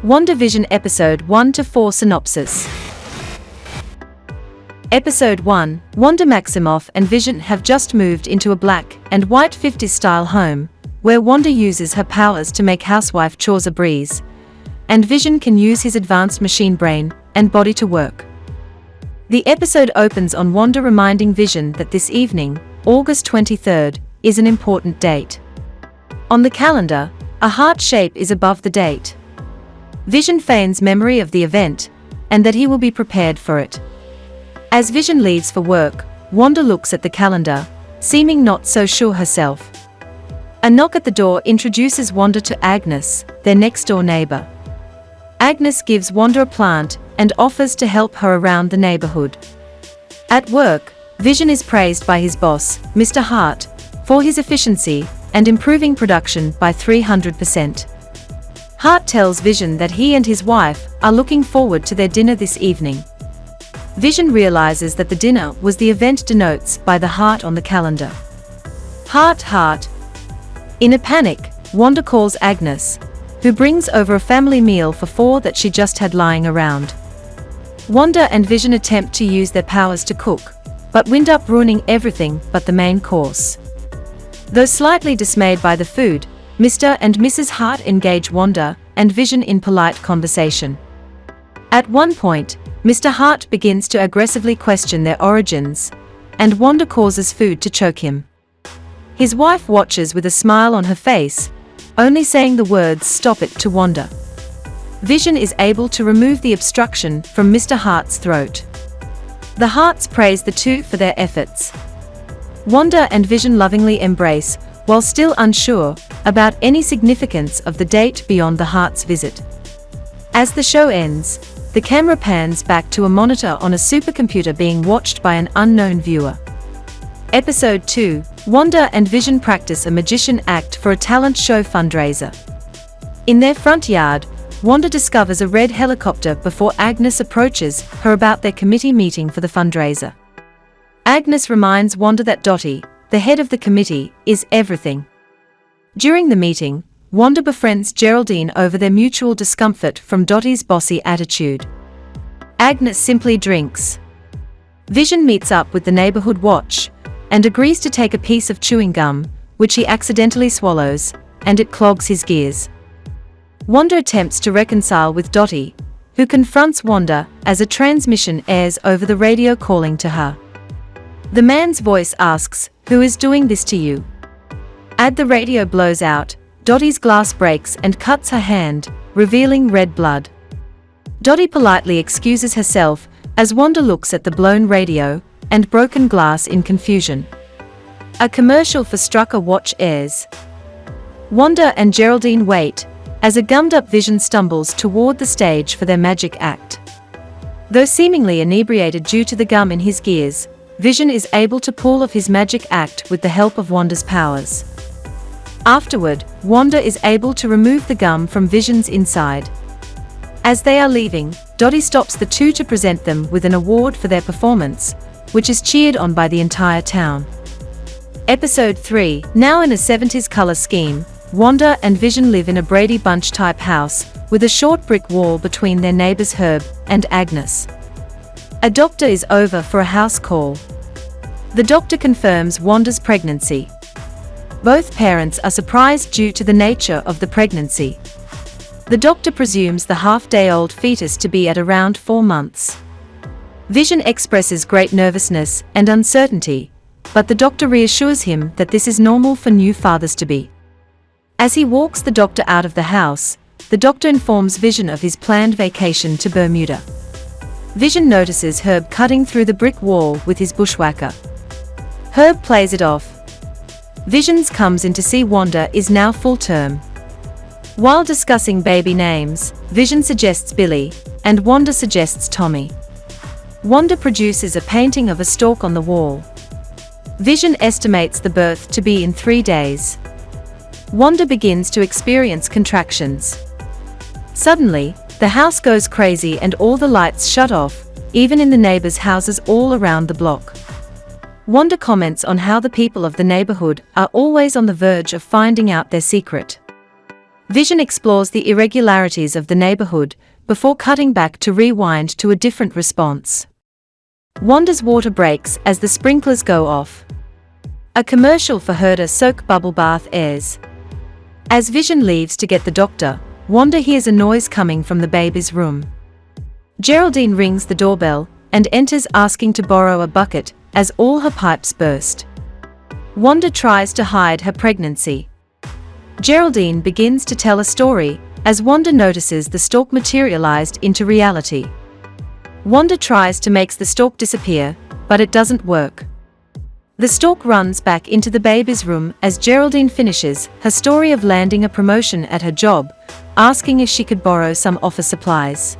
Wandavision Episode 1-4 Synopsis. Episode 1, Wanda Maximoff and Vision have just moved into a black and white 50s-style home, where Wanda uses her powers to make housewife chores a breeze, and Vision can use his advanced machine brain and body to work. The episode opens on Wanda reminding Vision that this evening, August 23rd, is an important date. On the calendar, a heart shape is above the date. Vision feigns memory of the event, and that he will be prepared for it. As Vision leaves for work, Wanda looks at the calendar, seeming not so sure herself. A knock at the door introduces Wanda to Agnes, their next-door neighbor. Agnes gives Wanda a plant and offers to help her around the neighborhood. At work, Vision is praised by his boss, Mr. Hart, for his efficiency and improving production by 300%. Hart tells Vision that he and his wife are looking forward to their dinner this evening. Vision realizes that the dinner was the event denotes by the heart on the calendar. Heart. In a panic, Wanda calls Agnes, who brings over a family meal for four that she just had lying around. Wanda and Vision attempt to use their powers to cook, but wind up ruining everything but the main course. Though slightly dismayed by the food, Mr. and Mrs. Hart engage Wanda and Vision in polite conversation. At one point, Mr. Hart begins to aggressively question their origins, and Wanda causes food to choke him. His wife watches with a smile on her face, only saying the words "stop it" to Wanda. Vision is able to remove the obstruction from Mr. Hart's throat. The Harts praise the two for their efforts. Wanda and Vision lovingly embrace, while still unsure about any significance of the date beyond the Harts' visit. As the show ends, the camera pans back to a monitor on a supercomputer being watched by an unknown viewer. Episode 2, Wanda and Vision practice a magician act for a talent show fundraiser. In their front yard, Wanda discovers a red helicopter before Agnes approaches her about their committee meeting for the fundraiser. Agnes reminds Wanda that Dottie, the head of the committee, is everything. During the meeting, Wanda befriends Geraldine over their mutual discomfort from Dottie's bossy attitude. Agnes simply drinks. Vision meets up with the neighborhood watch, and agrees to take a piece of chewing gum, which he accidentally swallows, and it clogs his gears. Wanda attempts to reconcile with Dottie, who confronts Wanda as a transmission airs over the radio calling to her. The man's voice asks, "Who is doing this to you?" As the radio blows out, Dottie's glass breaks and cuts her hand, revealing red blood. Dottie politely excuses herself as Wanda looks at the blown radio and broken glass in confusion. A commercial for Strucker watch airs. Wanda and Geraldine wait as a gummed-up Vision stumbles toward the stage for their magic act. Though seemingly inebriated due to the gum in his gears, Vision is able to pull off his magic act with the help of Wanda's powers. Afterward, Wanda is able to remove the gum from Vision's inside. As they are leaving, Dottie stops the two to present them with an award for their performance, which is cheered on by the entire town. Episode 3, now in a 70s color scheme, Wanda and Vision live in a Brady Bunch-type house, with a short brick wall between their neighbors Herb and Agnes. A doctor is over for a house call. The doctor confirms Wanda's pregnancy. Both parents are surprised due to the nature of the pregnancy. The doctor presumes the half-day-old fetus to be at around 4 months. Vision expresses great nervousness and uncertainty, but the doctor reassures him that this is normal for new fathers-to-be. As he walks the doctor out of the house, the doctor informs Vision of his planned vacation to Bermuda. Vision notices Herb cutting through the brick wall with his bushwhacker. Herb plays it off. Vision comes in to see Wanda is now full term. While discussing baby names, Vision suggests Billy, and Wanda suggests Tommy. Wanda produces a painting of a stork on the wall. Vision estimates the birth to be in 3 days. Wanda begins to experience contractions. Suddenly, the house goes crazy and all the lights shut off, even in the neighbors' houses all around the block. Wanda comments on how the people of the neighborhood are always on the verge of finding out their secret. Vision explores the irregularities of the neighborhood before cutting back to rewind to a different response. Wanda's water breaks as the sprinklers go off. A commercial for Herder soak bubble bath airs. As Vision leaves to get the doctor, Wanda hears a noise coming from the baby's room. Geraldine rings the doorbell and enters asking to borrow a bucket as all her pipes burst. Wanda tries to hide her pregnancy. Geraldine begins to tell a story as Wanda notices the stalk materialized into reality. Wanda tries to make the stalk disappear, but it doesn't work. The stalk runs back into the baby's room as Geraldine finishes her story of landing a promotion at her job, asking if she could borrow some office supplies.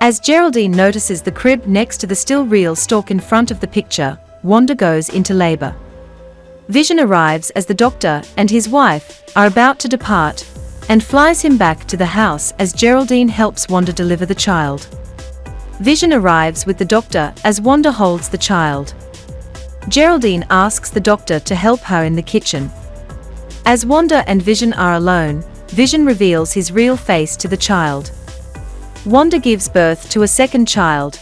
As Geraldine notices the crib next to the still real stalk in front of the picture, Wanda goes into labor. Vision arrives as the doctor and his wife are about to depart and flies him back to the house as Geraldine helps Wanda deliver the child. Vision arrives with the doctor as Wanda holds the child. Geraldine asks the doctor to help her in the kitchen. As Wanda and Vision are alone, Vision reveals his real face to the child. Wanda gives birth to a second child.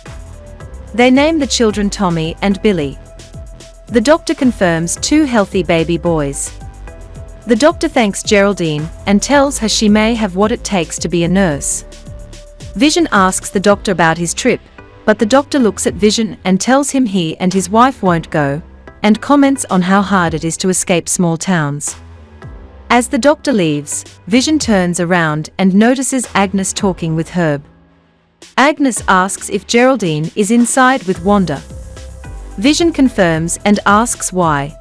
They name the children Tommy and Billy. The doctor confirms 2 healthy baby boys. The doctor thanks Geraldine and tells her she may have what it takes to be a nurse. Vision asks the doctor about his trip, but the doctor looks at Vision and tells him he and his wife won't go, and comments on how hard it is to escape small towns. As the doctor leaves, Vision turns around and notices Agnes talking with Herb. Agnes asks if Geraldine is inside with Wanda. Vision confirms and asks why.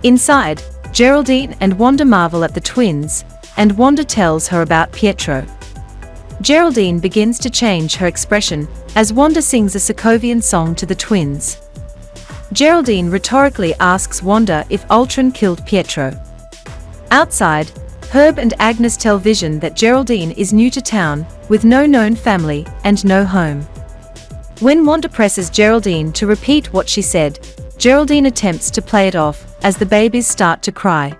Inside, Geraldine and Wanda marvel at the twins, and Wanda tells her about Pietro. Geraldine begins to change her expression as Wanda sings a Sokovian song to the twins. Geraldine rhetorically asks Wanda if Ultron killed Pietro. Outside, Herb and Agnes tell Vision that Geraldine is new to town, with no known family and no home. When Wanda presses Geraldine to repeat what she said, Geraldine attempts to play it off as the babies start to cry.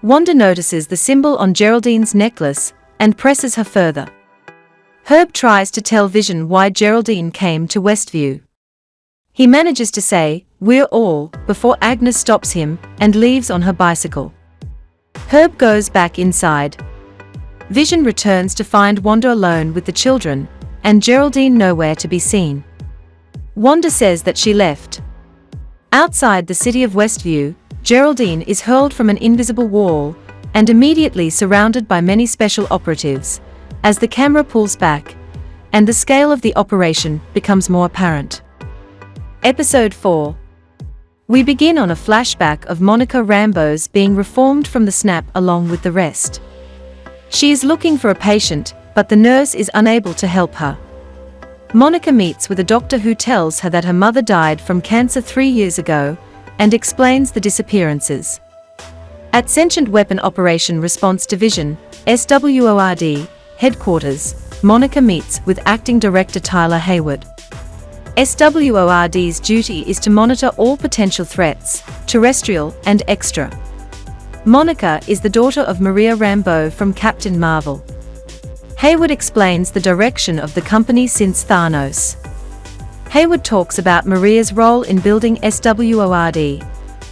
Wanda notices the symbol on Geraldine's necklace and presses her further. Herb tries to tell Vision why Geraldine came to Westview. He manages to say, "We're all," before Agnes stops him and leaves on her bicycle. Herb goes back inside. Vision returns to find Wanda alone with the children, and Geraldine nowhere to be seen. Wanda says that she left. Outside the city of Westview, Geraldine is hurled from an invisible wall and immediately surrounded by many special operatives, as the camera pulls back, and the scale of the operation becomes more apparent. Episode 4. We begin on a flashback of Monica Rambeau's being reformed from the snap along with the rest. She is looking for a patient, but the nurse is unable to help her. Monica meets with a doctor who tells her that her mother died from cancer 3 years ago, and explains the disappearances. At Sentient Weapon Operation Response Division, SWORD, headquarters, Monica meets with acting director Tyler Hayward. SWORD's duty is to monitor all potential threats, terrestrial and extra. Monica is the daughter of Maria Rambeau from Captain Marvel. Hayward explains the direction of the company since Thanos. Hayward talks about Maria's role in building SWORD,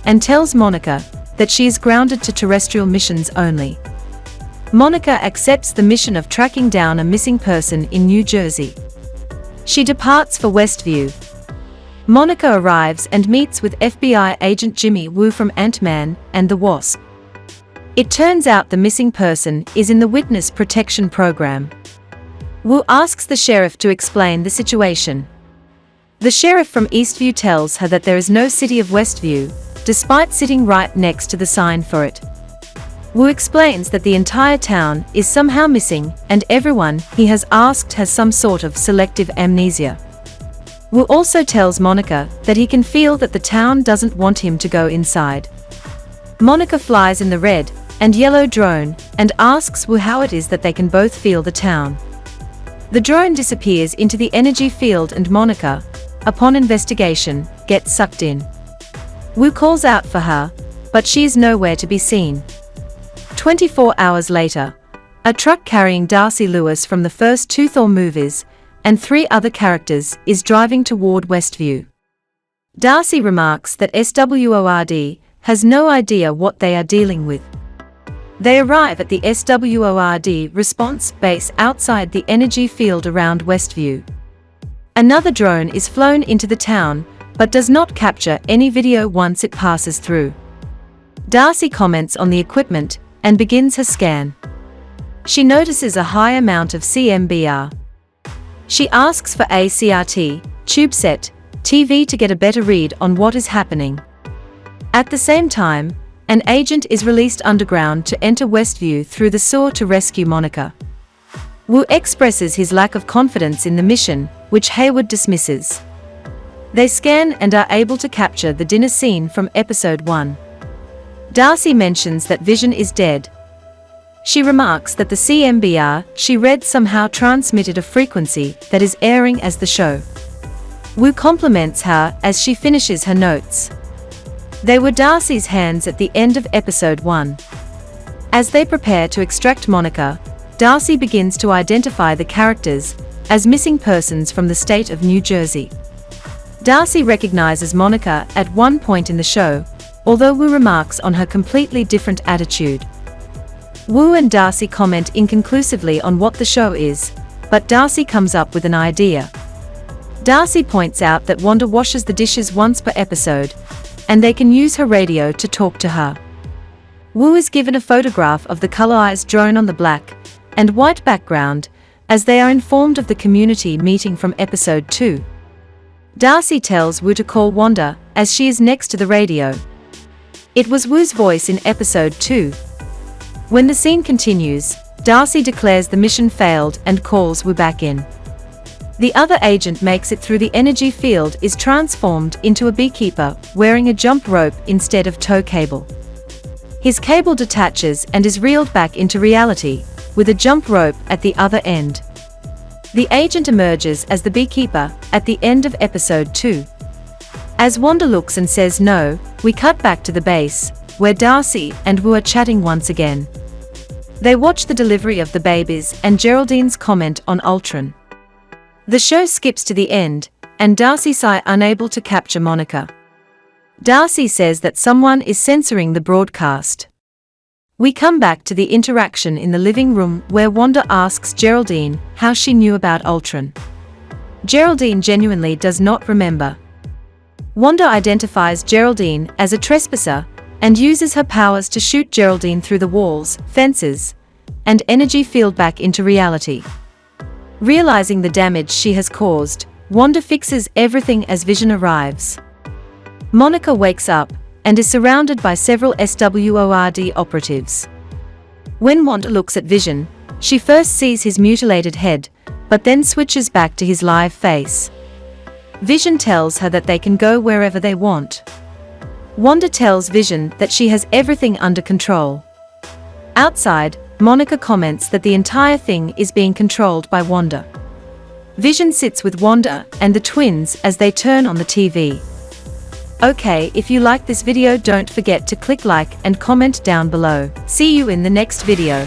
and tells Monica that she is grounded to terrestrial missions only. Monica accepts the mission of tracking down a missing person in New Jersey. She departs for Westview. Monica arrives and meets with FBI agent Jimmy Woo from Ant-Man and the Wasp. It turns out the missing person is in the Witness Protection Program. Woo asks the sheriff to explain the situation. The sheriff from Eastview tells her that there is no city of Westview, despite sitting right next to the sign for it. Woo explains that the entire town is somehow missing, and everyone he has asked has some sort of selective amnesia. Woo also tells Monica that he can feel that the town doesn't want him to go inside. Monica flies in the red and yellow drone and asks Woo how it is that they can both feel the town. The drone disappears into the energy field and Monica, upon investigation, gets sucked in. Woo calls out for her, but she is nowhere to be seen. 24 hours later, a truck carrying Darcy Lewis from the first two Thor movies and 3 other characters is driving toward Westview. Darcy remarks that SWORD has no idea what they are dealing with. They arrive at the SWORD response base outside the energy field around Westview. Another drone is flown into the town, but does not capture any video once it passes through. Darcy comments on the equipment and begins her scan. She notices a high amount of CMBR. She asks for a CRT, CubeSat, TV to get a better read on what is happening. At the same time, an agent is released underground to enter Westview through the sewer to rescue Monica. Wu expresses his lack of confidence in the mission, which Hayward dismisses. They scan and are able to capture the dinner scene from episode 1. Darcy mentions that Vision is dead. She remarks that the CMBR she read somehow transmitted a frequency that is airing as the show. Wu compliments her as she finishes her notes. They were Darcy's hands at the end of episode 1. As they prepare to extract Monica, Darcy begins to identify the characters as missing persons from the state of New Jersey. Darcy recognizes Monica at one point in the show, although Wu remarks on her completely different attitude. Wu and Darcy comment inconclusively on what the show is, but Darcy comes up with an idea. Darcy points out that Wanda washes the dishes once per episode, and they can use her radio to talk to her. Wu is given a photograph of the colorized drone on the black and white background, as they are informed of the community meeting from episode 2. Darcy tells Wu to call Wanda, as she is next to the radio. It was Wu's voice in episode 2. When the scene continues, Darcy declares the mission failed and calls Wu back in. The other agent makes it through the energy field, is transformed into a beekeeper wearing a jump rope instead of tow cable. His cable detaches and is reeled back into reality, with a jump rope at the other end. The agent emerges as the beekeeper at the end of episode 2. As Wanda looks and says no, we cut back to the base, where Darcy and Wu are chatting once again. They watch the delivery of the babies and Geraldine's comment on Ultron. The show skips to the end, and Darcy sighs unable to capture Monica. Darcy says that someone is censoring the broadcast. We come back to the interaction in the living room where Wanda asks Geraldine how she knew about Ultron. Geraldine genuinely does not remember. Wanda identifies Geraldine as a trespasser and uses her powers to shoot Geraldine through the walls, fences, and energy field back into reality. Realizing the damage she has caused, Wanda fixes everything as Vision arrives. Monica wakes up and is surrounded by several SWORD operatives. When Wanda looks at Vision, she first sees his mutilated head, but then switches back to his live face. Vision tells her that they can go wherever they want. Wanda tells Vision that she has everything under control. Outside, Monica comments that the entire thing is being controlled by Wanda. Vision sits with Wanda and the twins as they turn on the TV. Okay, if you like this video, don't forget to click like and comment down below. See you in the next video.